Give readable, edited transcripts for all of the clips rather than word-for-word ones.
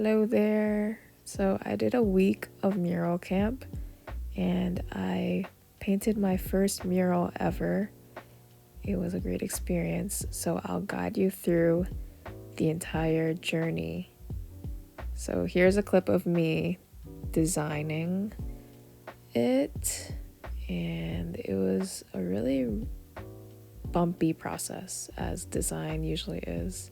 Hello there. So I did a week of mural camp and I painted my first mural ever. It was a great experience, so I'll guide you through the entire journey. So here's a clip of me designing it, and it was a really bumpy process, as design usually is.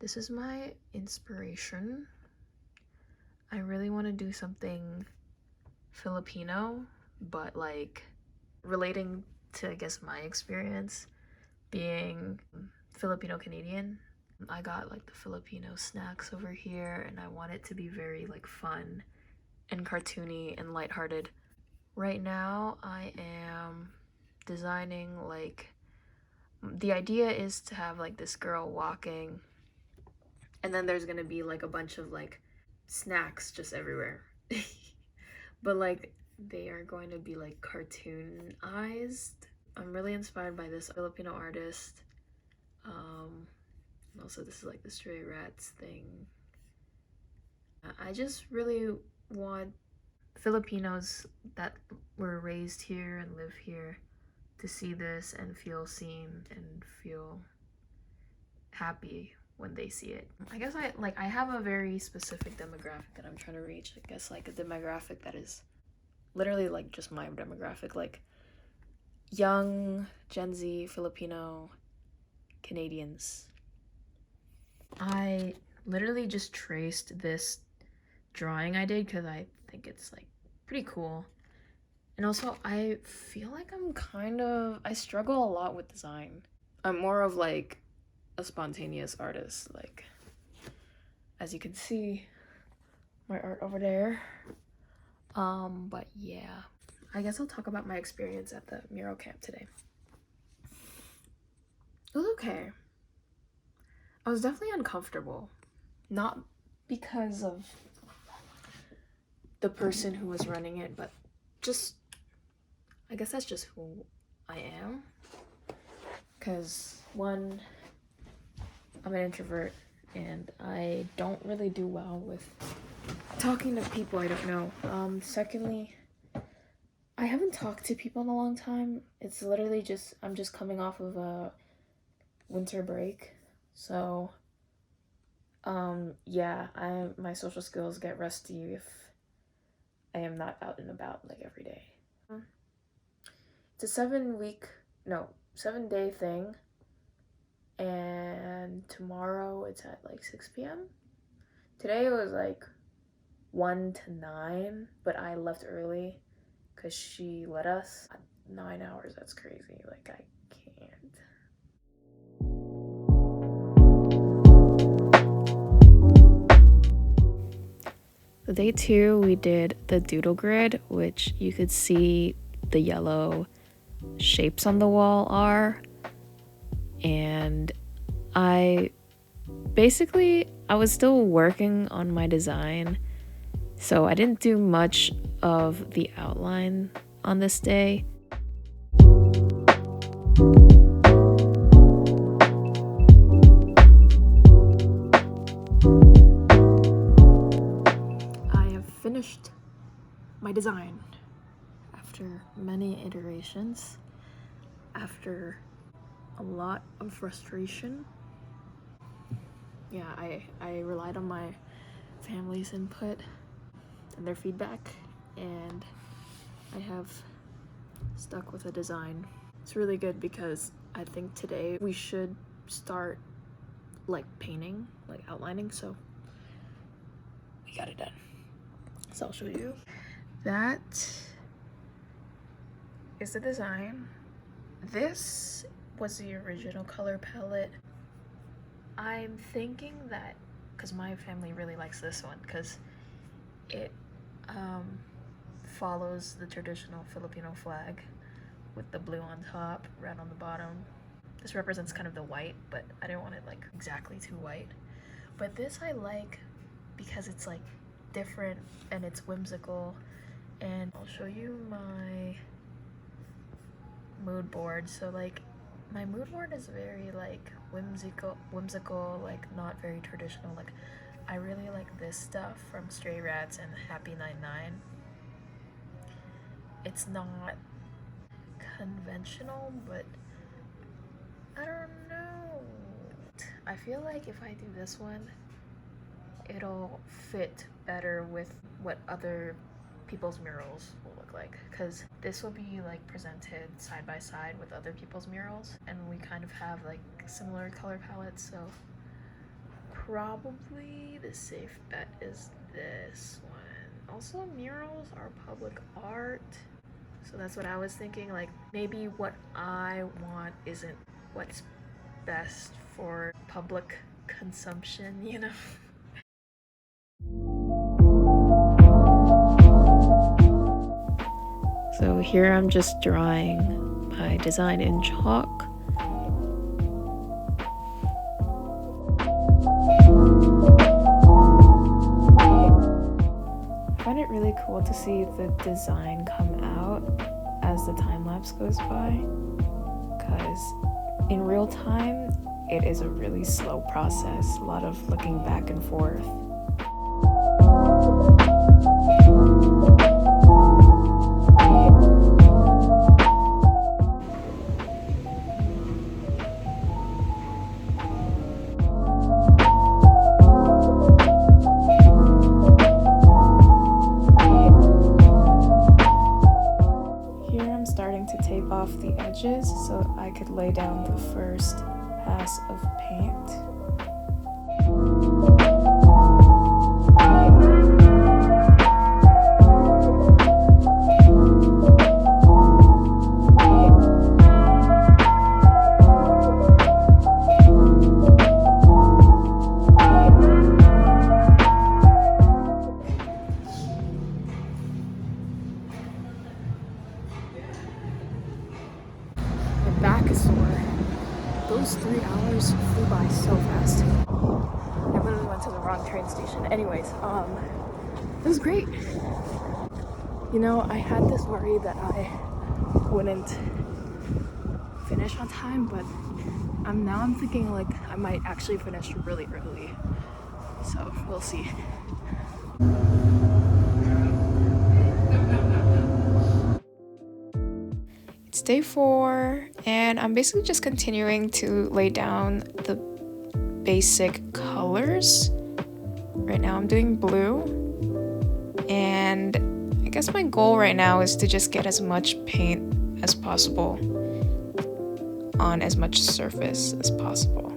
This is my inspiration. I really want to do something Filipino, but like relating to, I guess, my experience being Filipino Canadian. I got like the Filipino snacks over here, and I want it to be very like fun and cartoony and lighthearted. Right now I am designing, like, the idea is to have like this girl walking, and then there's gonna be like a bunch of like snacks just everywhere. But like they are going to be like cartoonized. I'm really inspired by this Filipino artist. Also this is like the stray rats thing. I just really want Filipinos that were raised here and live here to see this and feel seen and feel happy when they see it. I guess I have a very specific demographic that I'm trying to reach. I guess like a demographic that is literally like just my demographic, like young Gen Z Filipino Canadians. I literally just traced this drawing I did because I think it's like pretty cool. And also I feel like I struggle a lot with design. I'm more of like a spontaneous artist, like as you can see my art over there. But yeah, I guess I'll talk about my experience at the mural camp today. It was okay. I was definitely uncomfortable, not because of the person who was running it, but just, I guess that's just who I am. Because one, I'm an introvert and I don't really do well with talking to people I don't know. Secondly, I haven't talked to people in a long time. It's literally just, I'm just coming off of a winter break. So, yeah, my social skills get rusty if I am not out and about like every day. It's a 7-day thing. And tomorrow it's at like 6 p.m. Today it was like 1 to 9, but I left early because she let us. 9 hours, that's crazy. Like, I can't. Day 2, we did the doodle grid, which you could see the yellow shapes on the wall are. And I was still working on my design, so I didn't do much of the outline on this day. I have finished my design after many iterations, after a lot of frustration. Yeah, I relied on my family's input and their feedback, and I have stuck with a design. It's really good because I think today we should start like painting, like outlining, so we got it done. So I'll show you. That is the design. This was the original color palette. I'm thinking that, because my family really likes this one, because it follows the traditional Filipino flag with the blue on top, red on the bottom. This represents kind of the white, but I didn't want it like exactly too white. But this I like because it's like different and it's whimsical, and I'll show you my mood board. So like my mood board is very like whimsical, like not very traditional. Like I really like this stuff from Stray Rats and Happy 99. It's not conventional, but I don't know. I feel like if I do this one, it'll fit better with what other people's murals will look like, because this will be like presented side by side with other people's murals, and we kind of have like similar color palettes, so probably the safe bet is this one. Also, murals are public art, so that's what I was thinking. Like maybe what I want isn't what's best for public consumption, you know? So here I'm just drawing my design in chalk. I find it really cool to see the design come out as the time lapse goes by, because in real time it is a really slow process, a lot of looking back and forth. To tape off the edges so I could lay down the first pass of paint. Back is sore. Those 3 hours flew by so fast. I literally went to the wrong train station. Anyways, it was great. You know, I had this worry that I wouldn't finish on time, but I'm thinking like I might actually finish really early. So we'll see. It's day 4, and I'm basically just continuing to lay down the basic colors. Right now I'm doing blue, and I guess my goal right now is to just get as much paint as possible on as much surface as possible.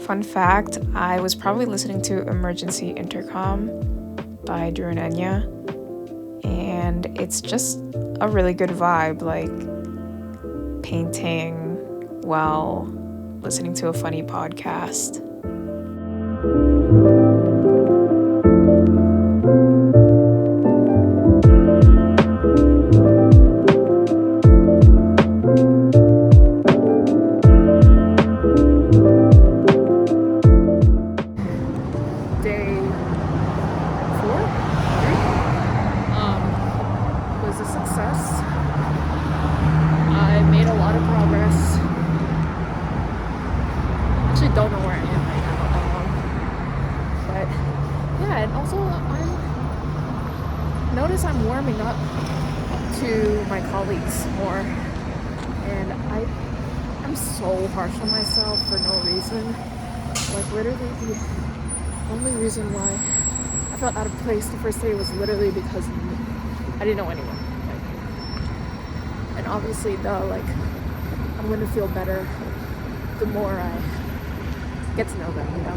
Fun fact, I was probably listening to Emergency Intercom by Drew and Enya, and it's just a really good vibe, like painting while listening to a funny podcast. Don't know where I am right now, but yeah, and also I notice I'm warming up to my colleagues more, and I'm so harsh on myself for no reason. Like literally the only reason why I felt out of place the first day was literally because I didn't know anyone. And obviously like I'm gonna feel better the more I get to know them, you know?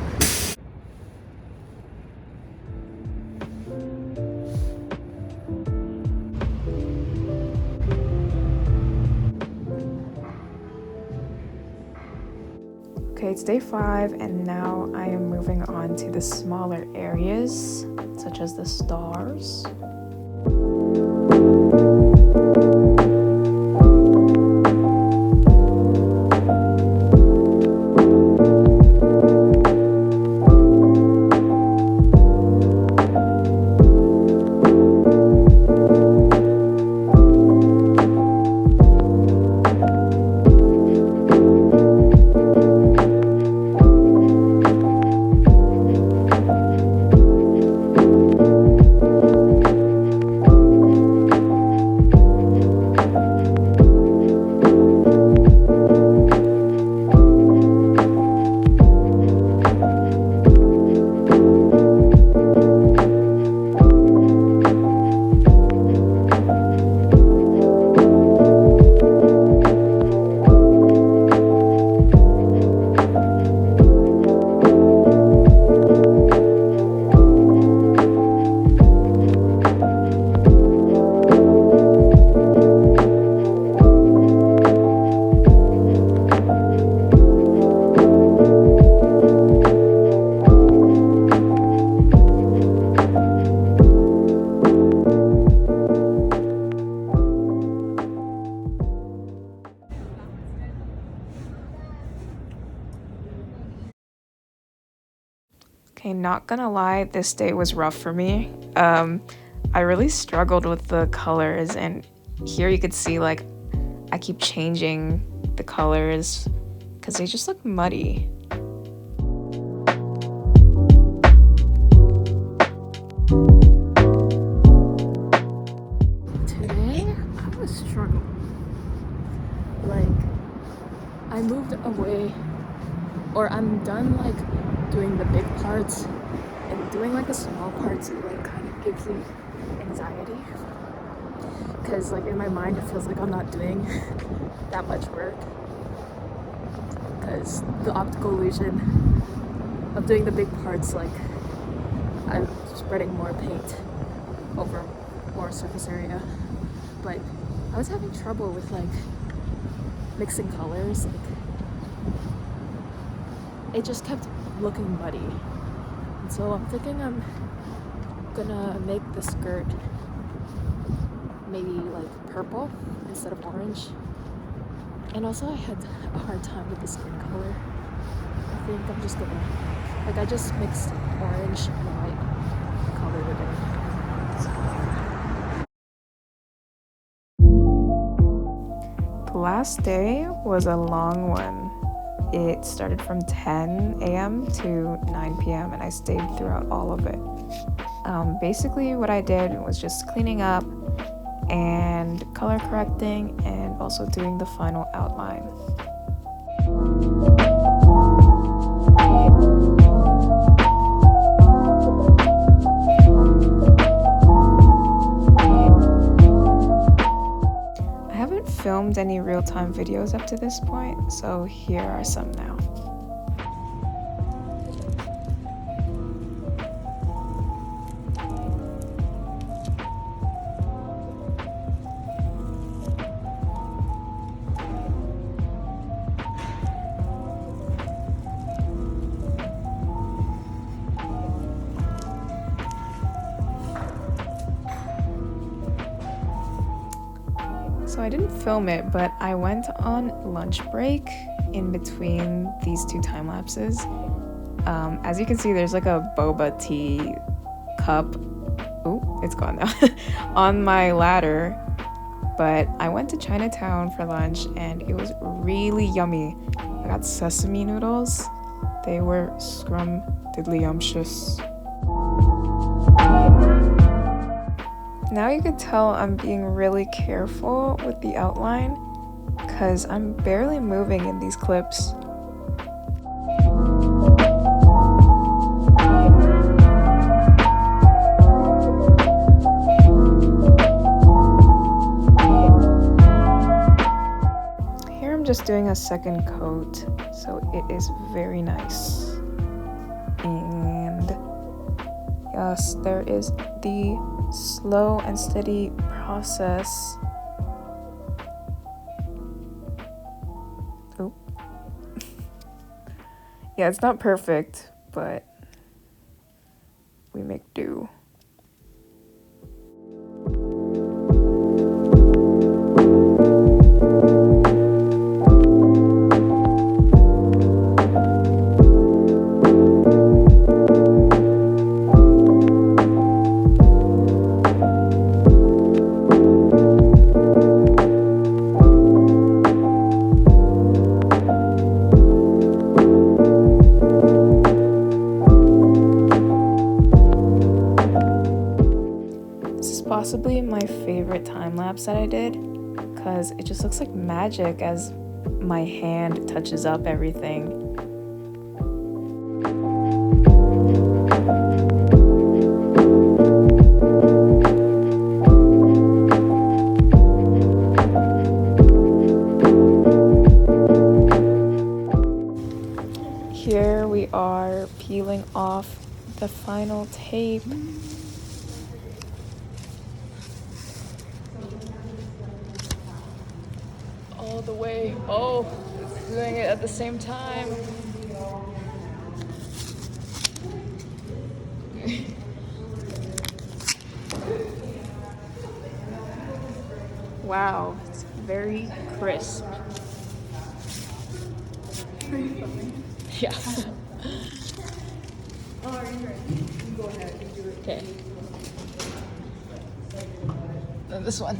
Okay, it's day 5, and now I am moving on to the smaller areas, such as the stars. Okay, not gonna lie, this day was rough for me. I really struggled with the colors, and here you could see like I keep changing the colors because they just look muddy. Today I was struggling. Like, I moved away, or I'm done like doing the big parts, and doing like the small parts like kind of gives me anxiety, because like in my mind it feels like I'm not doing that much work, because the optical illusion of doing the big parts, like I'm spreading more paint over more surface area. But I was having trouble with like mixing colors. Like, it just kept looking muddy, and so I'm thinking I'm gonna make the skirt maybe like purple instead of orange. And also I had a hard time with the skin color. I think I'm just gonna, like, I just mixed orange and white color today. The last day was a long one. It started from 10 a.m. to 9 p.m. and I stayed throughout all of it. Basically what I did was just cleaning up and color correcting, and also doing the final outline. I haven't filmed any real-time videos up to this point, so here are some now. So I didn't film it, but I went on lunch break in between these two time lapses. As you can see, there's like a boba tea cup. Oh, it's gone now. On my ladder. But I went to Chinatown for lunch and it was really yummy. I got sesame noodles. They were scrumptious. Now you could tell I'm being really careful with the outline because I'm barely moving in these clips. Here I'm just doing a second coat, so it is very nice. And yes, there is the slow and steady process. Oh. Yeah, it's not perfect, but we make do. Possibly my favorite time lapse that I did, because it just looks like magic as my hand touches up everything. Here we are peeling off the final tape. All the way. Oh, doing it at the same time. Wow, it's very crisp. Yeah. Oh, are you ready? You go ahead and do it. Okay. Then this one.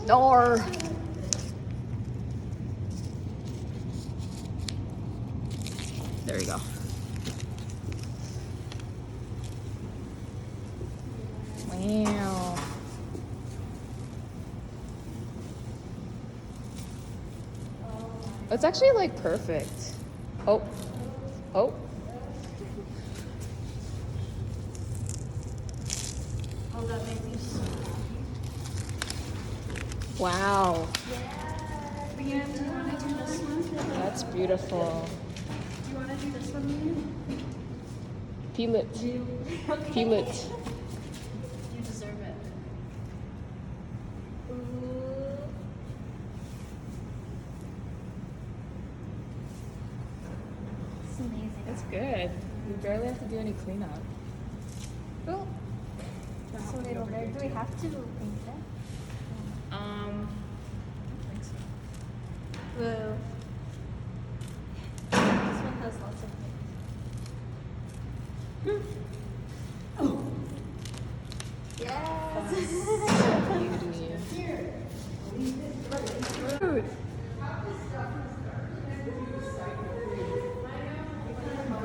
Door. There we go. Wow. It's actually like perfect. Oh. Oh. Oh, that makes me so happy. Wow. Yeah. Lianne, do you want to do this one? That's beautiful. Do you want to do this one, Lianne? Peel it. Okay. Peel it. You deserve it. Ooh. It's amazing. That's good. We barely have to do any cleanup. Oh. That's a little there. Do we have to paint it? I don't think so. Whoa. This one has lots of things. Oh. Yes. Dude.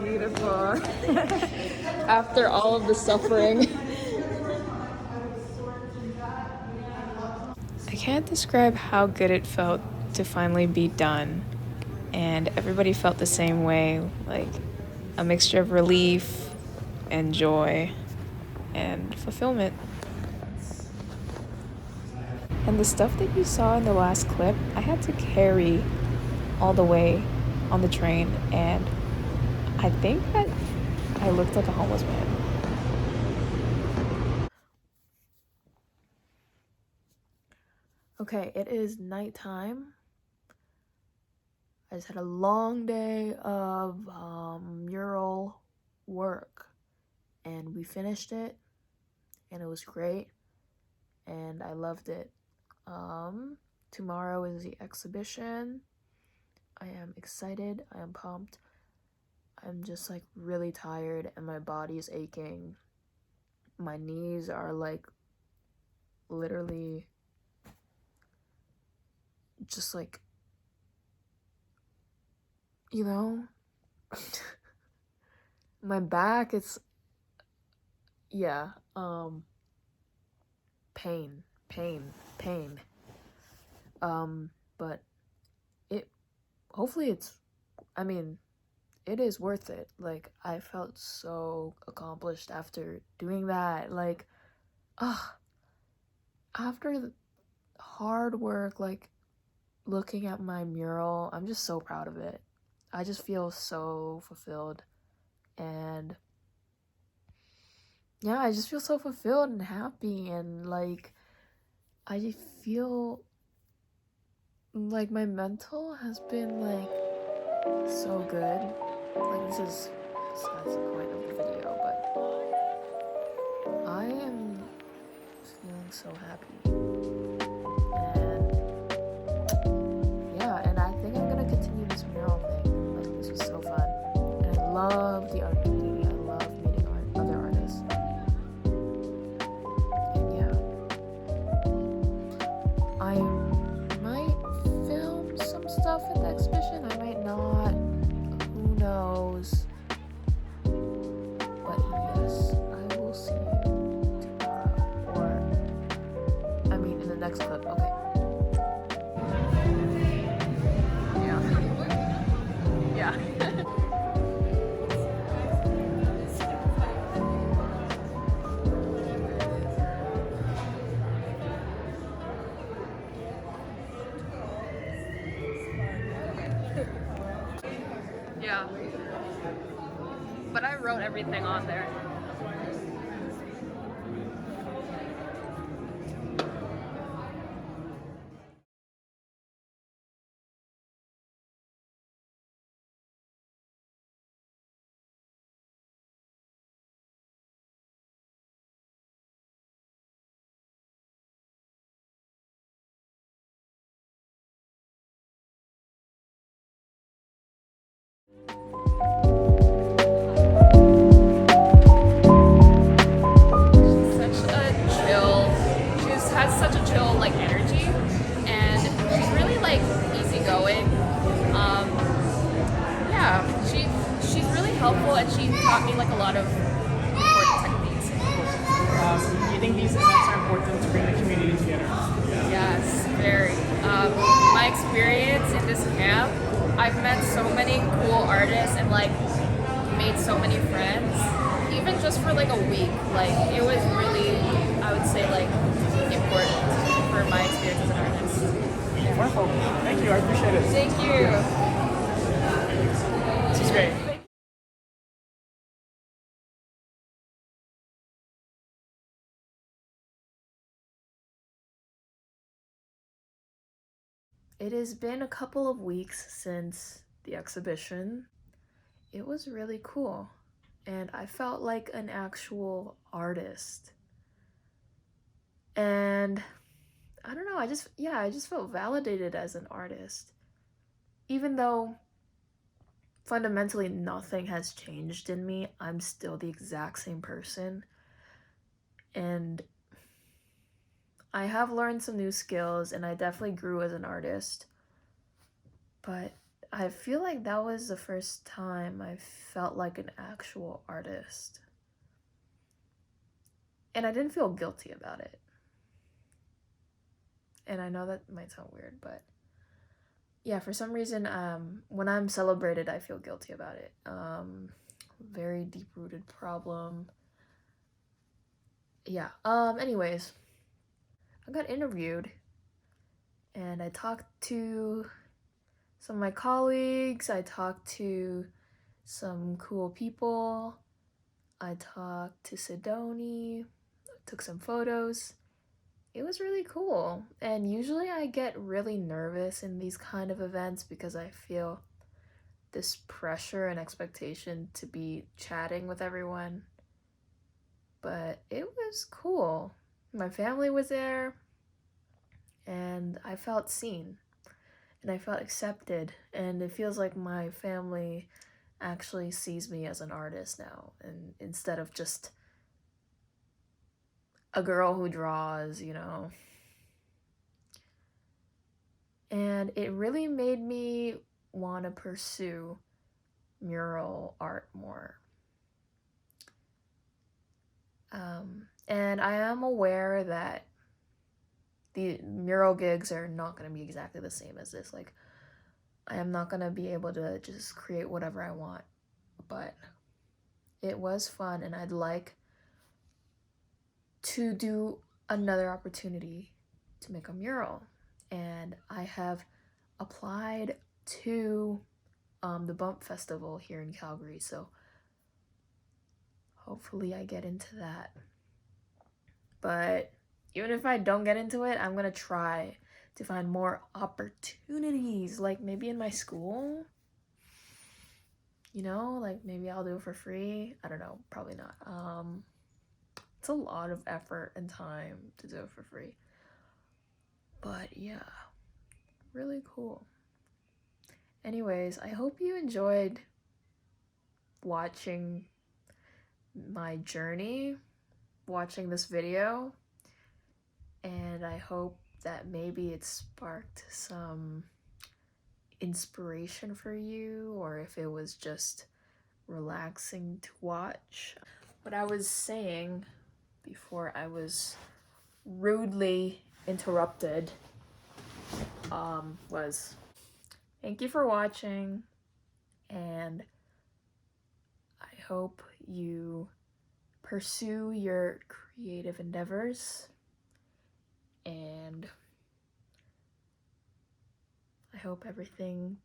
Beautiful. After all of the suffering. I can't describe how good it felt to finally be done. And everybody felt the same way, like a mixture of relief and joy and fulfillment. And the stuff that you saw in the last clip, I had to carry all the way on the train, and I think that I looked like a homeless man. Okay, it is nighttime. I just had a long day of mural work, and we finished it, and it was great, and I loved it. Tomorrow is the exhibition. I am excited. I am pumped. I'm just like really tired, and my body is aching. My knees are like literally just like, you know, my back, it's, yeah, pain. But it, hopefully it's, I mean, it is worth it. Like, I felt so accomplished after doing that. Like, after the hard work, like, looking at my mural, I'm just so proud of it. I just feel so fulfilled. And yeah, I just feel so fulfilled and happy, and like I feel like my mental has been like so good. Like this is besides the point of the video, but I am feeling so happy. And yeah, and I think I'm gonna continue this mural thing. Like this was so fun. And I love the art community. I love meeting other artists. And yeah. I might film some stuff at the exhibition. I might not. Who knows? But yes, I will see you tomorrow. Or, I mean, in the next clip. Okay. Yeah. Yeah. Yeah. But I wrote everything on there. I've met so many cool artists and like made so many friends, even just for like a week. Like it was really, I would say, like important for my experience as an artist. Wonderful. Thank you. I appreciate it. Thank you. This is great. It has been a couple of weeks since the exhibition. It was really cool, and I felt like an actual artist. And I don't know, I just felt validated as an artist. Even though fundamentally nothing has changed in me, I'm still the exact same person. And I have learned some new skills, and I definitely grew as an artist. But I feel like that was the first time I felt like an actual artist. And I didn't feel guilty about it. And I know that might sound weird, but yeah, for some reason, when I'm celebrated, I feel guilty about it. Very deep-rooted problem. Yeah, anyways, I got interviewed, and I talked to some of my colleagues, I talked to some cool people, I talked to Sydonne, took some photos. It was really cool, and usually I get really nervous in these kind of events because I feel this pressure and expectation to be chatting with everyone. But it was cool. My family was there, and I felt seen, and I felt accepted, and it feels like my family actually sees me as an artist now, and instead of just a girl who draws, you know. And it really made me want to pursue mural art more. And I am aware that the mural gigs are not going to be exactly the same as this. Like, I am not going to be able to just create whatever I want, but it was fun, and I'd like to do another opportunity to make a mural. And I have applied to the Bump Festival here in Calgary, so hopefully I get into that. But even if I don't get into it, I'm gonna try to find more opportunities, like maybe in my school, you know, like maybe I'll do it for free. I don't know, probably not. It's a lot of effort and time to do it for free, but yeah, really cool. Anyways, I hope you enjoyed watching my journey, watching this video, and I hope that maybe it sparked some inspiration for you, or if it was just relaxing to watch. What I was saying before I was rudely interrupted was thank you for watching, and I hope you pursue your creative endeavors, and I hope everything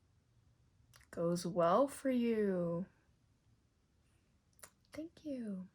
goes well for you. Thank you.